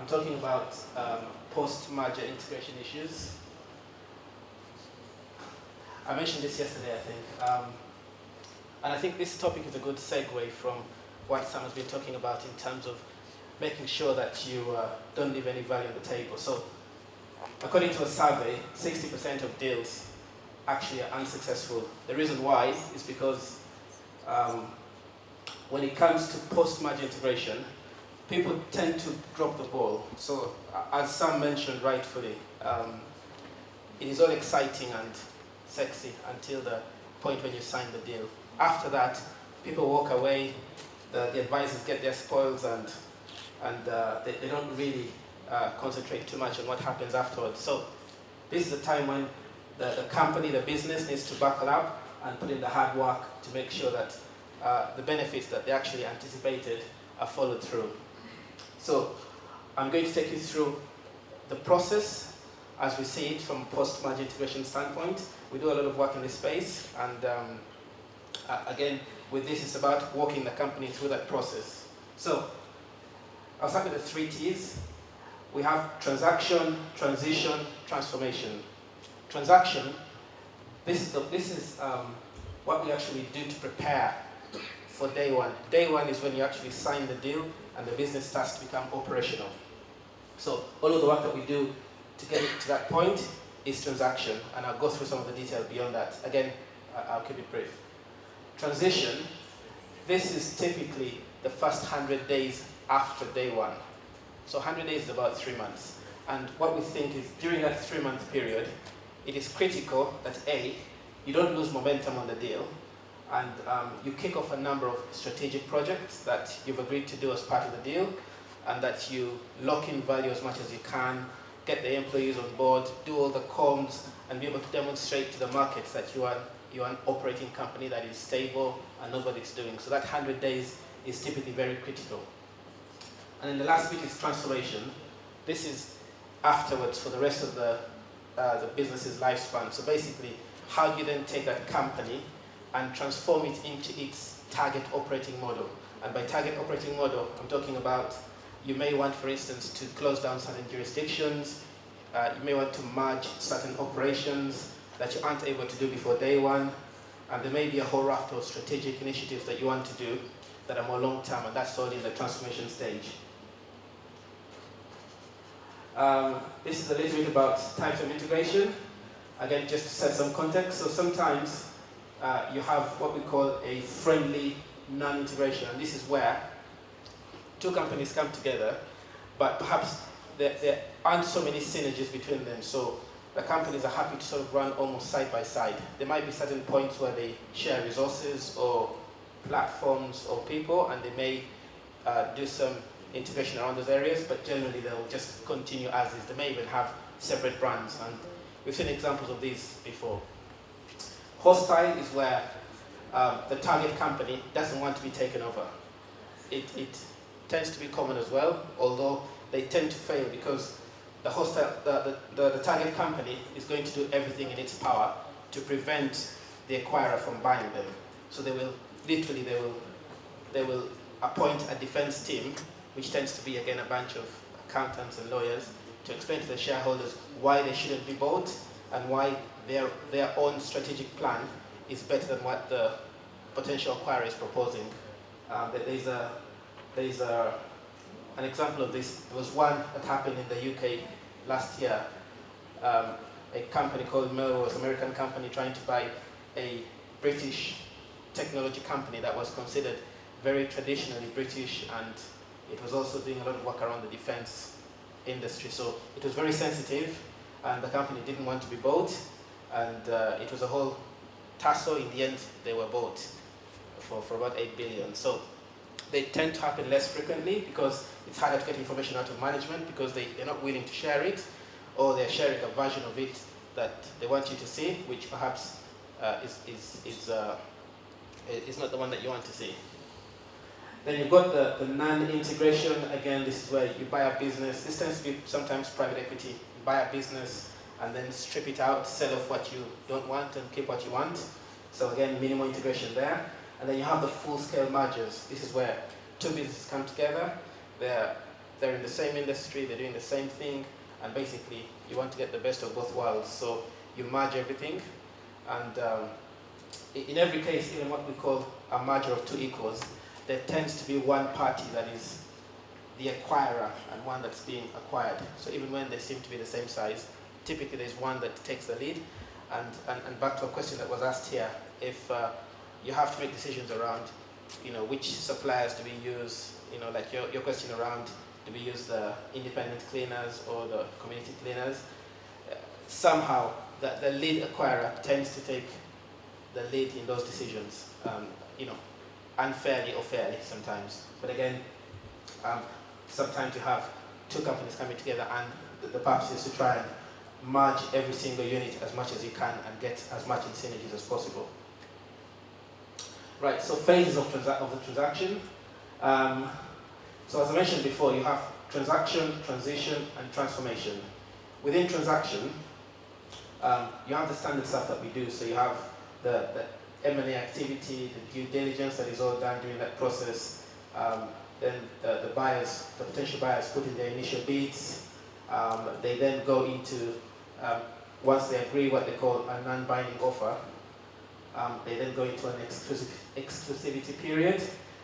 I'm talking about post-merger integration issues. I mentioned this yesterday, I think. And I think this topic is a good segue from what Sam has been talking about in terms of making sure that you don't leave any value on the table. So, according to a survey, 60% of deals actually are unsuccessful. The reason why is because when it comes to post-merger integration, people tend to drop the ball. So, as Sam mentioned rightfully, it is all exciting and sexy until the point when you sign the deal. After that, people walk away, the advisors get their spoils, and they don't really concentrate too much on what happens afterwards. So this is a time when the company, the business needs to buckle up and put in the hard work to make sure that the benefits that they actually anticipated are followed through. So I'm going to take you through the process as we see it from a post-merger integration standpoint. We do a lot of work in this space, and again, with this, it's about walking the company through that process. So I'll start with the 3 T's. We have transaction, transition, transformation. Transaction, this is what we actually do to prepare for day one. Day one is when you actually sign the deal and the business starts to become operational. So all of the work that we do to get it to that point is transaction, and I'll go through some of the details beyond that. Again, I'll keep it brief. Transition, this is typically the first 100 days after day one. So 100 days is about 3 months. And what we think is during that 3-month period, it is critical that A, you don't lose momentum on the deal, and you kick off a number of strategic projects that you've agreed to do as part of the deal, and that you lock in value as much as you can, get the employees on board, do all the comms, and be able to demonstrate to the markets that you are an operating company that is stable and knows what it's doing. So that 100 days is typically very critical. And then the last bit is transformation. This is afterwards for the rest of the business's lifespan. So basically, how do you then take that company and transform it into its target operating model? And by target operating model, I'm talking about you may want, for instance, to close down certain jurisdictions. You may want to merge certain operations that you aren't able to do before day one. And there may be a whole raft of strategic initiatives that you want to do that are more long-term, and that's all in the transformation stage. This is a little bit about types of integration. Again, just to set some context. So sometimes you have what we call a friendly non-integration, and this is where 2 companies come together, but perhaps there aren't so many synergies between them. So the companies are happy to sort of run almost side by side. There might be certain points where they share resources or platforms or people, and they may do some integration around those areas, but generally they'll just continue as is. They may even have separate brands, and we've seen examples of these before. Hostile is where the target company doesn't want to be taken over. It tends to be common as well, although they tend to fail because the target company is going to do everything in its power to prevent the acquirer from buying them. So they will appoint a defense team, which tends to be again a bunch of accountants and lawyers, to explain to the shareholders why they shouldn't be bought and why their own strategic plan is better than what the potential acquirer is proposing. There's an example of this. There was one that happened in the UK last year. A company called Melrose, American company, trying to buy a British technology company that was considered very traditionally British, and it was also doing a lot of work around the defense industry. So it was very sensitive, and the company didn't want to be bought, and it was a whole tussle. In the end, they were bought for about 8 billion. So they tend to happen less frequently because it's harder to get information out of management because they're not willing to share it, or they're sharing a version of it that they want you to see, which perhaps is not the one that you want to see. Then you've got the non-integration. Again, this is where you buy a business. This tends to be sometimes private equity. You buy a business and then strip it out, sell off what you don't want and keep what you want. So again, minimal integration there. And then you have the full-scale mergers. This is where 2 businesses come together. They're they're in the same industry, they're doing the same thing, and basically you want to get the best of both worlds. So you merge everything, and in every case, in what we call a merger of two equals, there tends to be one party that is the acquirer and one that's being acquired. So even when they seem to be the same size, typically there's one that takes the lead. And back to a question that was asked here, if you have to make decisions around, which suppliers do we use, like your question around, do we use the independent cleaners or the community cleaners? Somehow, the lead acquirer tends to take the lead in those decisions, unfairly or fairly sometimes. But again, sometimes you have two companies coming together, and the purpose is to try and merge every single unit as much as you can and get as much in synergies as possible. Right, so phases of the transaction. So as I mentioned before, you have transaction, transition, and transformation. Within transaction, you have the standard stuff that we do. So you have the M&A activity, the due diligence that is all done during that process. Then the potential buyers put in their initial bids. They then go into, once they agree what they call a non-binding offer, they then go into an exclusivity period,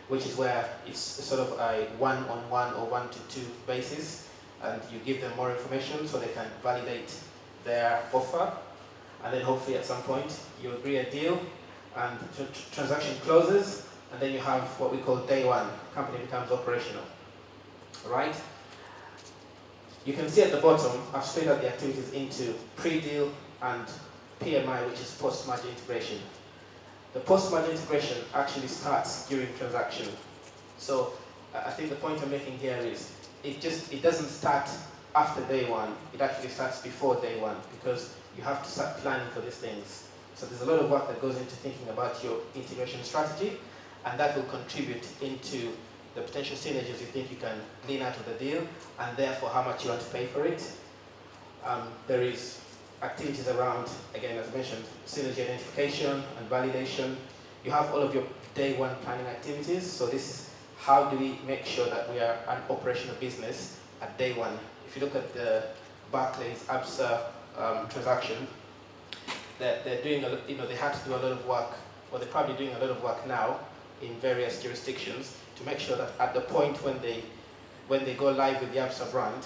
which is where it's sort of a one-on-one or one-to-two basis, and you give them more information so they can validate their offer, and then hopefully at some point you agree a deal, and transaction closes, and then you have what we call day one, company becomes operational, right? You can see at the bottom, I've split out the activities into pre-deal and PMI, which is post-merger integration. The post-merger integration actually starts during transaction. So I think the point I'm making here is it doesn't start after day one, it actually starts before day one, because you have to start planning for these things. So there's a lot of work that goes into thinking about your integration strategy, and that will contribute into the potential synergies you think you can glean out of the deal, and therefore how much you want to pay for it. There is activities around, again, as I mentioned, synergy identification and validation. You have all of your day one planning activities. So this is how do we make sure that we are an operational business at day one. If you look at the Barclays ABSA transaction, they're doing they had to do a lot of work, or they're probably doing a lot of work now in various jurisdictions to make sure that at the point when they go live with the ABSA brand,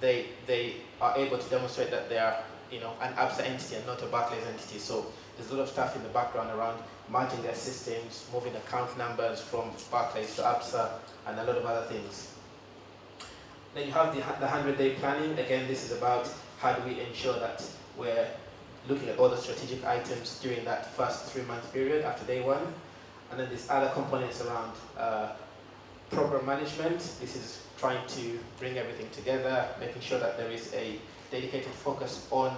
they are able to demonstrate that they are an ABSA entity and not a Barclays entity. So there's a lot of stuff in the background around merging their systems, moving account numbers from Barclays to ABSA, and a lot of other things. Then you have the 100-day planning. Again, this is about how do we ensure that we're looking at all the strategic items during that first 3-month period after day one. And then there's other components around program management. This is trying to bring everything together, making sure that there is a dedicated focus on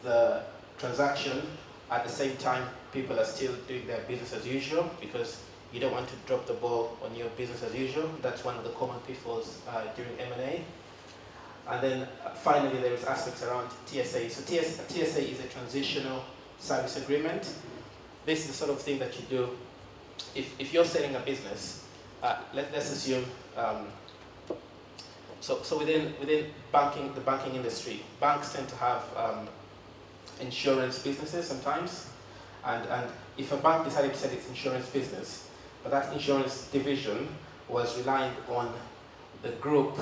the transaction. At the same time, people are still doing their business as usual, because you don't want to drop the ball on your business as usual. That's one of the common pitfalls during M&A. And then finally, there is aspects around TSA. So TSA is a transitional service agreement. This is the sort of thing that you do if you're selling a business. Let's assume. So within banking, the banking industry, banks tend to have insurance businesses sometimes, and if a bank decided to sell its insurance business, but that insurance division was relying on the group,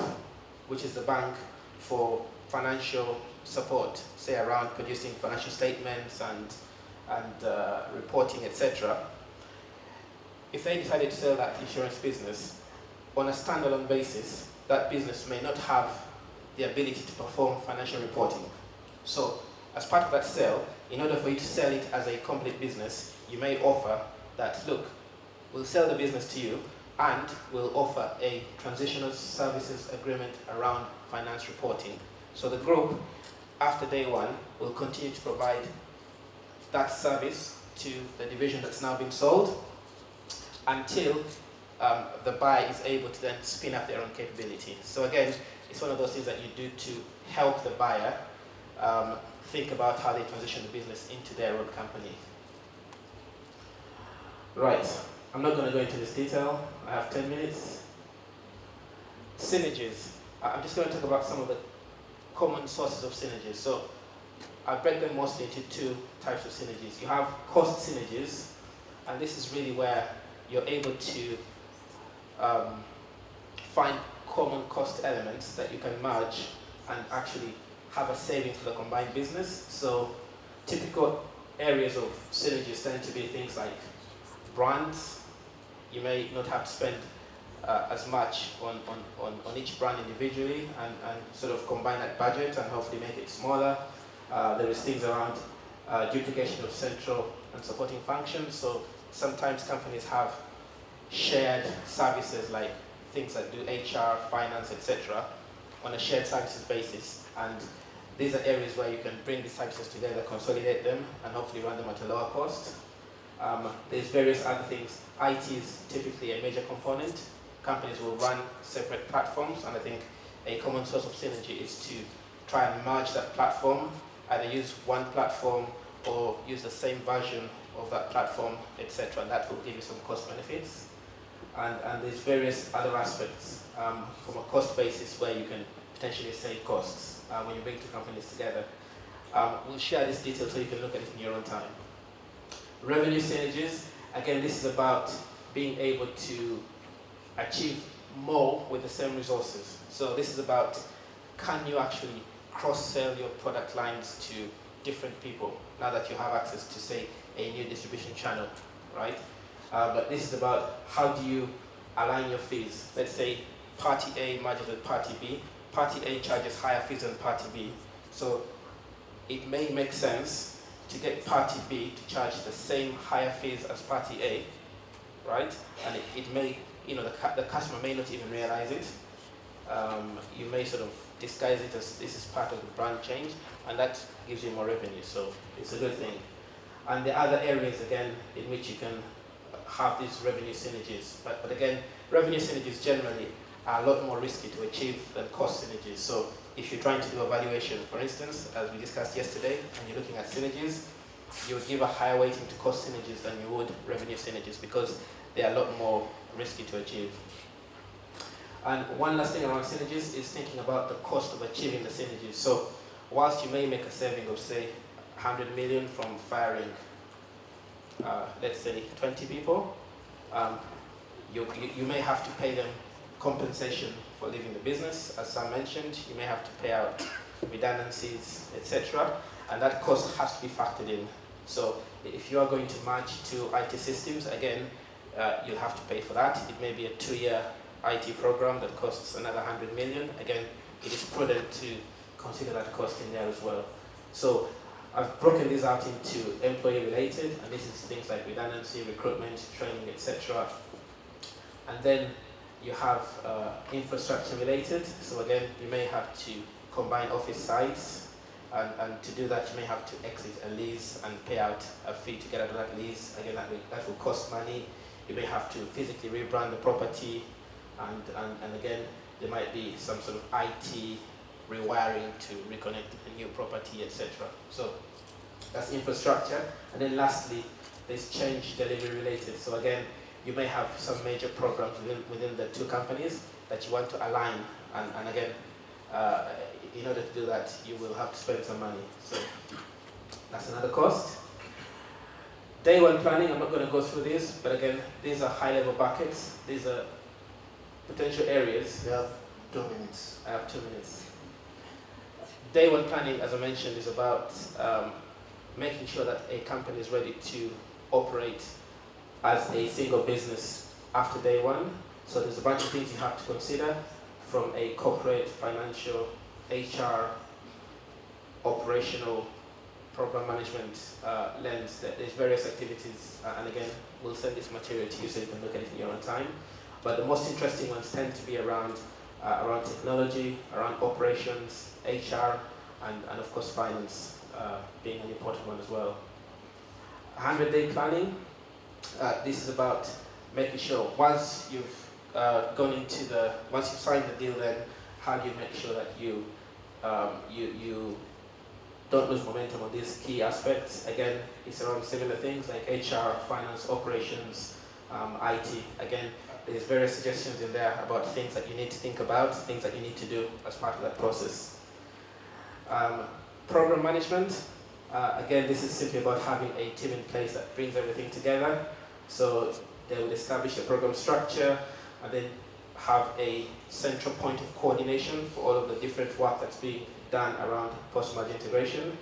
which is the bank, for financial support, say around producing financial statements and reporting, etc. If they decided to sell that insurance business on a standalone basis, that business may not have the ability to perform financial reporting. So as part of that sale, in order for you to sell it as a complete business, you may offer that, look, we'll sell the business to you, and we'll offer a transitional services agreement around finance reporting. So the group, after day one, will continue to provide that service to the division that's now been sold until the buyer is able to then spin up their own capability. So again, it's one of those things that you do to help the buyer think about how they transition the business into their own company. Right, I'm not going to go into this detail. I have 10 minutes. synergies. I'm just going to talk about some of the common sources of synergies. So I break them mostly into two types of synergies. You have cost synergies, and this is really where you're able to find common cost elements that you can merge and actually have a saving for the combined business. So typical areas of synergies tend to be things like brands. You may not have to spend as much on each brand individually and sort of combine that budget and hopefully make it smaller. There is things around duplication of central and supporting functions. So sometimes companies have shared services like things that do HR, finance, etc. on a shared services basis. And these are areas where you can bring these services together, consolidate them, and hopefully run them at a lower cost. There's various other things. IT is typically a major component. Companies will run separate platforms, and I think a common source of synergy is to try and merge that platform, either use one platform or use the same version of that platform, etc. And that will give you some cost benefits. And there's various other aspects from a cost basis where you can potentially save costs when you bring two companies together. We'll share this detail so you can look at it in your own time. Revenue synergies, again, this is about being able to achieve more with the same resources. So this is about, can you actually cross-sell your product lines to different people now that you have access to, say, a new distribution channel, right? But this is about how do you align your fees. Let's say party A merges with party B. Party A charges higher fees than party B. So it may make sense to get party B to charge the same higher fees as party A, right? And it may, the customer may not even realize it. You may sort of disguise it as this is part of the brand change, and that gives you more revenue, so it's a good thing. And the other areas, again, in which you can have these revenue synergies. But again, revenue synergies generally are a lot more risky to achieve than cost synergies. So if you're trying to do a valuation, for instance, as we discussed yesterday, and you're looking at synergies, you would give a higher weighting to cost synergies than you would revenue synergies because they are a lot more risky to achieve. And one last thing around synergies is thinking about the cost of achieving the synergies. So whilst you may make a saving of, say, 100 million from firing let's say 20 people, you may have to pay them compensation for leaving the business, as Sam mentioned. You may have to pay out redundancies, etc. And that cost has to be factored in. So if you are going to merge two IT systems, again, you'll have to pay for that. It may be a 2-year IT program that costs another 100 million. Again, it is prudent to consider that cost in there as well. So I've broken this out into employee related, and this is things like redundancy, recruitment, training, etc. And then you have infrastructure related. So again, you may have to combine office sites, and to do that you may have to exit a lease and pay out a fee to get out of that lease. Again, that will cost money. You may have to physically rebrand the property, and again, there might be some sort of IT rewiring to reconnect a new property, etc. So that's infrastructure. And then lastly, there's change delivery related. So again, you may have some major programs within the two companies that you want to align, and again, in order to do that, you will have to spend some money. So that's another cost. Day one planning, I'm not going to go through this, but again, these are high-level buckets. These are potential areas. You have 2 minutes. I have 2 minutes. Day one planning, as I mentioned, is about making sure that a company is ready to operate as a single business after day one. So there's a bunch of things you have to consider from a corporate, financial, HR, operational, program management lens. There's various activities, and again, we'll send this material to you so you can look at it in your own time. But the most interesting ones tend to be around technology, around operations, HR, and of course finance being an important one as well. 100-day planning. This is about making sure once you've once you've signed the deal, then how do you make sure that you don't lose momentum on these key aspects. Again, it's around similar things like HR, finance, operations, IT. Again, there's various suggestions in there about things that you need to think about, things that you need to do as part of that process. Program management, again, this is simply about having a team in place that brings everything together. So they would establish a program structure and then have a central point of coordination for all of the different work that's being done around post-merger integration.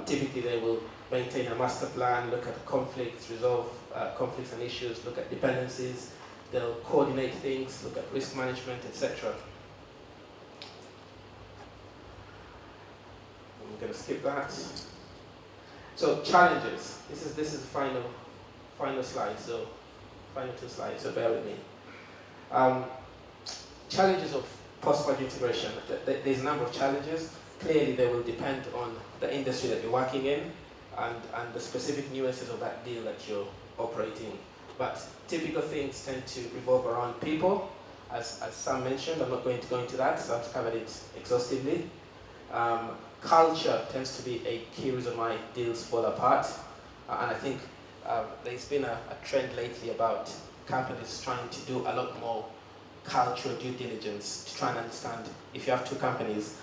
Typically, they will maintain a master plan, look at conflicts, resolve conflicts and issues, look at dependencies. They'll coordinate things, look at risk management, etc. I'm going to skip that. So challenges. This is the final slide. So final 2 slides. So bear with me. Challenges of post-merger integration. There's a number of challenges. Clearly, they will depend on the industry that you're working in and the specific nuances of that deal that you're operating. But typical things tend to revolve around people, as Sam mentioned. I'm not going to go into that, so I've covered it exhaustively. Culture tends to be a key reason why deals fall apart. And I think there's been a trend lately about companies trying to do a lot more cultural due diligence to try and understand, if you have 2 companies,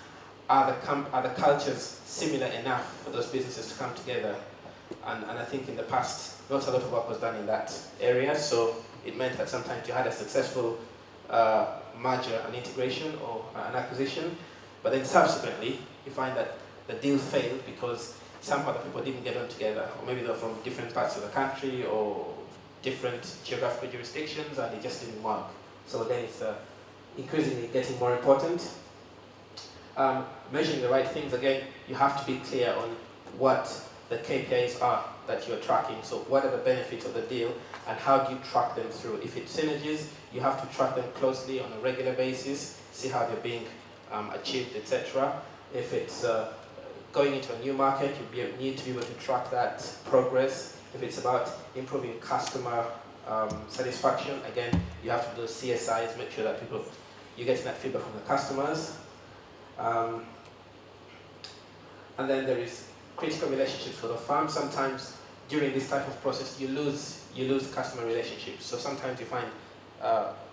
are the cultures similar enough for those businesses to come together? And I think in the past, not a lot of work was done in that area, so it meant that sometimes you had a successful merger, an integration or an acquisition, but then subsequently you find that the deal failed because somehow the people didn't get on together, or maybe they're from different parts of the country or different geographical jurisdictions and it just didn't work. So again, it's increasingly getting more important. Measuring the right things, again, you have to be clear on what the KPIs are that you're tracking. So what are the benefits of the deal and how do you track them through? If it's synergies, you have to track them closely on a regular basis, see how they're being achieved, etc. If it's going into a new market, you need to be able to track that progress. If it's about improving customer satisfaction, again, you have to do CSIs, make sure that you're getting that feedback from the customers. And then there is critical relationships for the firm. Sometimes during this type of process, you lose customer relationships. So sometimes you find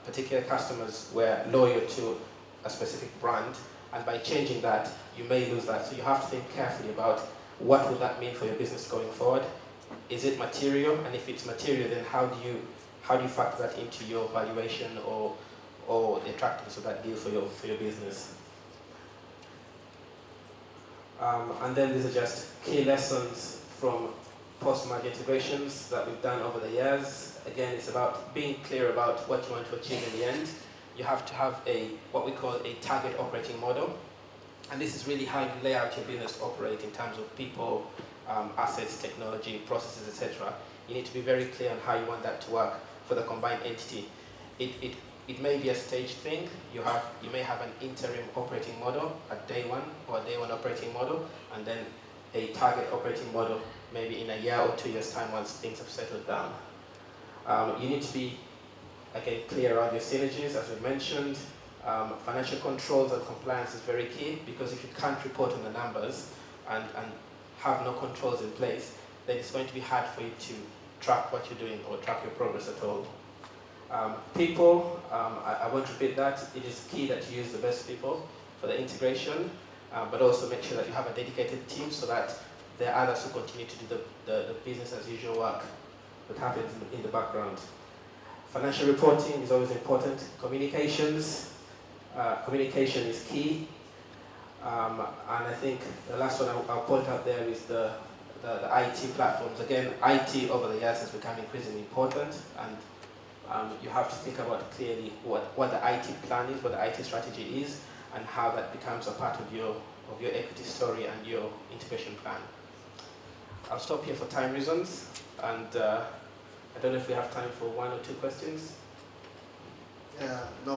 particular customers were loyal to a specific brand, and by changing that, you may lose that. So you have to think carefully about what will that mean for your business going forward. Is it material? And if it's material, then how do you factor that into your valuation or the attractiveness of that deal for your business? And then these are just key lessons from post-merger integrations that we've done over the years. Again, it's about being clear about what you want to achieve in the end. You have to have what we call a target operating model. And this is really how you lay out your business to operate in terms of people, assets, technology, processes, etc. You need to be very clear on how you want that to work for the combined entity. It may be a staged thing. You may have an interim operating model at day 1 or a day 1 operating model, and then a target operating model maybe in a year or 2 years' time once things have settled down. You need to be, again, clear around your synergies, as we mentioned. Financial controls and compliance is very key, because if you can't report on the numbers and have no controls in place, then it's going to be hard for you to track what you're doing or track your progress at all. People, I won't repeat that. It is key that you use the best people for the integration, but also make sure that you have a dedicated team so that there are others who continue to do the business as usual work that happens in the background. Financial reporting is always important. Communications, communication is key. And I think the last one I'll point out there is the IT platforms. Again, IT over the years has become increasingly important, and you have to think about clearly what the IT plan is, what the IT strategy is, and how that becomes a part of your equity story and your integration plan. I'll stop here for time reasons, and I don't know if we have time for 1 or 2 questions. Yeah, no.